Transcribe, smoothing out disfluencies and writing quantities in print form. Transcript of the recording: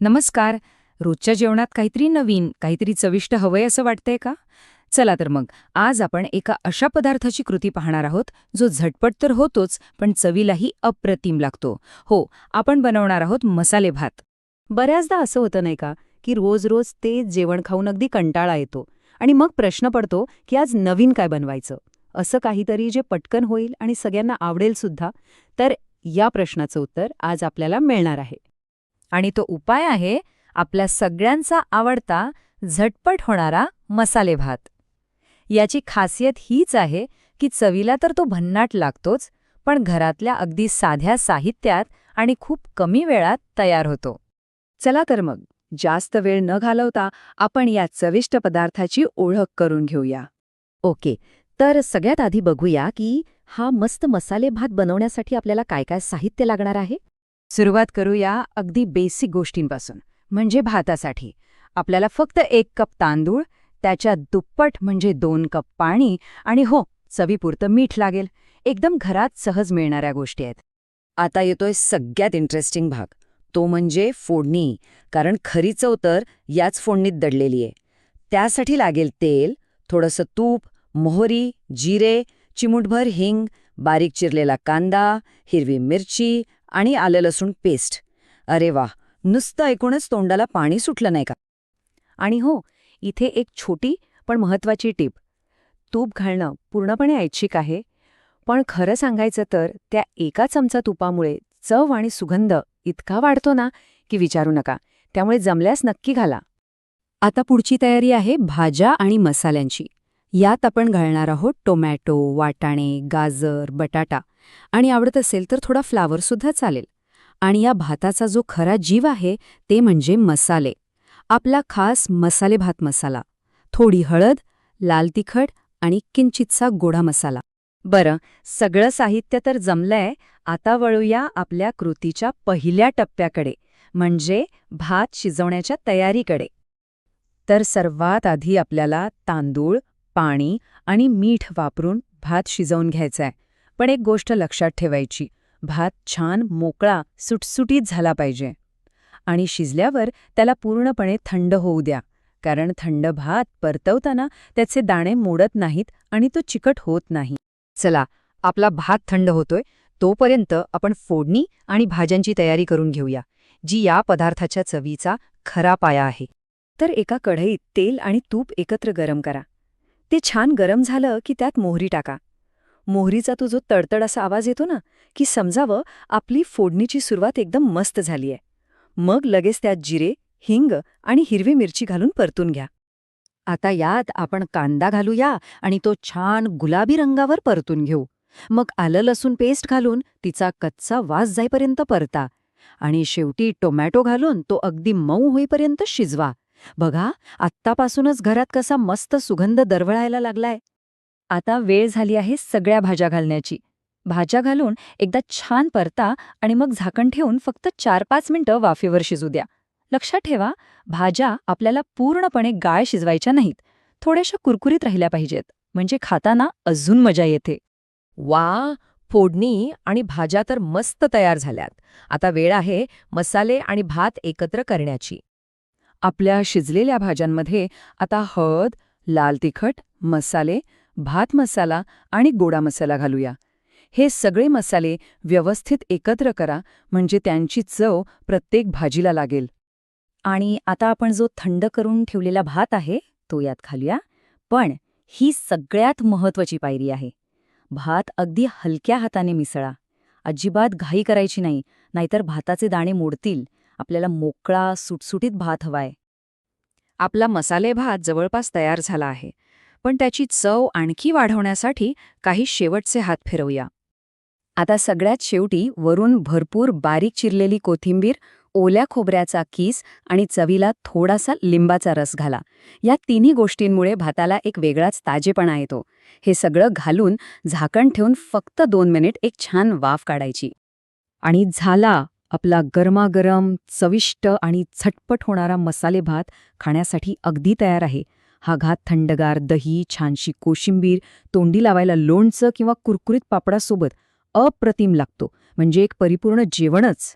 नमस्कार. रोजच्या जेवणात काहीतरी नवीन, काहीतरी चविष्ट हवंय असं वाटतंय का? चला तर मग, आज आपण एका अशा पदार्थाची कृती पाहणार आहोत, जो झटपट तर होतोच, पण चवीलाही अप्रतिम लागतो. हो, आपण बनवणार आहोत मसाले भात. बऱ्याचदा असं होतं नाही का, की रोज रोज तेच जेवण खाऊन अगदी कंटाळा येतो आणि मग प्रश्न पडतो की आज नवीन काय बनवायचं, असं काहीतरी जे पटकन होईल आणि सगळ्यांना आवडेल सुद्धा. तर या प्रश्नाचं उत्तर आज आपल्याला मिळणार आहे. आणि तो उपाय आहे आपल्या सगळ्यांचा आवडता, झटपट होणारा मसाले भात. याची खासियत हीच आहे की चवीला तर तो भन्नाट लागतोच, पण घरातल्या अगदी साध्या साहित्यात आणि खूप कमी वेळात तयार होतो. चला तर मग, जास्त वेळ न घालवता आपण या चविष्ट पदार्थाची ओळख करून घेऊया. ओके, तर सगळ्यात आधी बघूया की हा मस्त मसाले भात बनवण्यासाठी आपल्याला काय काय साहित्य लागणार आहे. सुरुवात करूया अगदी बेसिक गोष्टींपासून, म्हणजे भातासाठी. आपल्याला फक्त 1 कप तांदूळ, त्याच्या दुप्पट म्हणजे 2 कप पाणी आणि हो, चवीपुरतं मीठ लागेल. एकदम घरात सहज मिळणाऱ्या गोष्टी आहेत. आता येतोय सगळ्यात इंटरेस्टिंग भाग, तो म्हणजे फोडणी. कारण खरी चव तर याच फोडणीत दडलेली आहे. त्यासाठी लागेल तेल, थोडंसं तूप, मोहरी, जिरे, चिमूटभर हिंग, बारीक चिरलेला कांदा, हिरवी मिरची आणि आलं लसूण पेस्ट. अरे वा, नुसतं ऐकूनच तोंडाला पाणी सुटलं नाही का? आणि हो, इथे एक छोटी पण महत्वाची टीप. तूप घालणं पूर्णपणे ऐच्छिक आहे, पण खरं सांगायचं तर त्या एका चमचा तुपामुळे चव आणि सुगंध इतका वाढतो ना की विचारू नका. त्यामुळे जमल्यास नक्की घाला. आता पुढची तयारी आहे भाज्या आणि मसाल्यांची. यात आपण घालणार आहोत टोमॅटो, वाटाणे, गाजर, बटाटा आणि आवडत असेल तर थोडा फ्लावरसुद्धा चालेल. आणि या भाताचा जो खरा जीव आहे ते म्हणजे मसाले. आपला खास मसाले भात मसाला, थोडी हळद, लाल तिखट आणि किंचितसा गोडा मसाला. बरं, सगळं साहित्य तर जमलंय. आता वळूया आपल्या कृतीच्या पहिल्या टप्प्याकडे, म्हणजे भात शिजवण्याच्या तयारीकडे. तर सर्वात आधी आपल्याला तांदूळ, पाणी आणि मीठ वापरून भात शिजवून घ्यायचा आहे. पण एक गोष्ट लक्षात ठेवायची, भात छान मोकळा, सुटसुटीत झाला पाहिजे. आणि शिजल्यावर त्याला पूर्णपणे थंड होऊ द्या, कारण थंड भात परतवताना त्याचे दाणे मोडत नाहीत आणि तो चिकट होत नाही. चला, आपला भात थंड होतोय, तोपर्यंत आपण फोडणी आणि भाज्यांची तयारी करून घेऊया, जी या पदार्थाच्या चवीचा खरा पाया आहे. तर एका कढईत तेल आणि तूप एकत्र गरम करा. ते छान गरम झालं की त्यात मोहरी टाका. मोहरीचा तो जो तडतड असा आवाज येतो ना, की समजावं आपली फोडणीची सुरुवात एकदम मस्त झालीय. मग लगेच त्यात जिरे, हिंग आणि हिरवी मिरची घालून परतून घ्या. आता यात आपण कांदा घालूया आणि तो छान गुलाबी रंगावर परतून घेऊ. मग आलं लसूण पेस्ट घालून तिचा कच्चा वास जाईपर्यंत परता. आणि शेवटी टोमॅटो घालून तो अगदी मऊ होईपर्यंत शिजवा. बघा, आत्तापासूनच घरात कसा मस्त सुगंध दरवळायला लागलाय. आता वेळ झाली आहे सगळ्या भाज्या घालण्याची. भाज्या घालून एकदा छान परता आणि मग झाकण ठेवून फक्त 4-5 मिनिटं वाफेवर शिजू द्या. लक्षात ठेवा, भाज्या आपल्याला पूर्णपणे गाळ शिजवायच्या नाहीत. थोड्याशा कुरकुरीत राहिल्या पाहिजेत, म्हणजे खाताना अजून मजा येते. वा, फोडणी आणि भाज्या तर मस्त तयार झाल्यात. आता वेळ आहे मसाले आणि भात एकत्र करण्याची. आपल्या शिजलेल्या भाज्यांमध्ये आता हळद, लाल तिखट, मसाले, भात मसाला आणि गोडा मसाला घालूया. हे सगळे मसाले व्यवस्थित एकत्र करा, म्हणजे त्यांची चव प्रत्येक भाजीला लागेल. आणि आता आपण जो थंड करून ठेवलेला भात आहे तो यात घालूया. पण ही सगळ्यात महत्त्वाची पायरी आहे. भात अगदी हलक्या हाताने मिसळा. अजिबात घाई करायची नाही, नाहीतर भाताचे दाणे मोडतील. आपल्याला मोकळा, सुटसुटीत भात हवाय. आपला मसाले भात जवळपास तयार झाला आहे, पण त्याची चव आणखी वाढवण्यासाठी काही शेवटचे हात फिरवूया. आता सगळ्यात शेवटी वरून भरपूर बारीक चिरलेली कोथिंबीर, ओल्या खोबऱ्याचा कीस आणि चवीला थोडासा लिंबाचा रस घाला. या तिन्ही गोष्टींमुळे भाताला एक वेगळाच ताजेपणा येतो. हे सगळं घालून झाकण ठेवून फक्त 2 मिनिट एक छान वाफ काढायची. आणि झाला आपला गरमागरम, चविष्ट आणि झटपट होणारा मसाले भात खाण्यासाठी अगदी तयार आहे. हा घात थंडगार दही, छानशी कोशिंबीर, तोंडी लावायला लोणचं किंवा कुरकुरीत पापडासोबत अप्रतिम लागतो. म्हणजे एक परिपूर्ण जेवणच.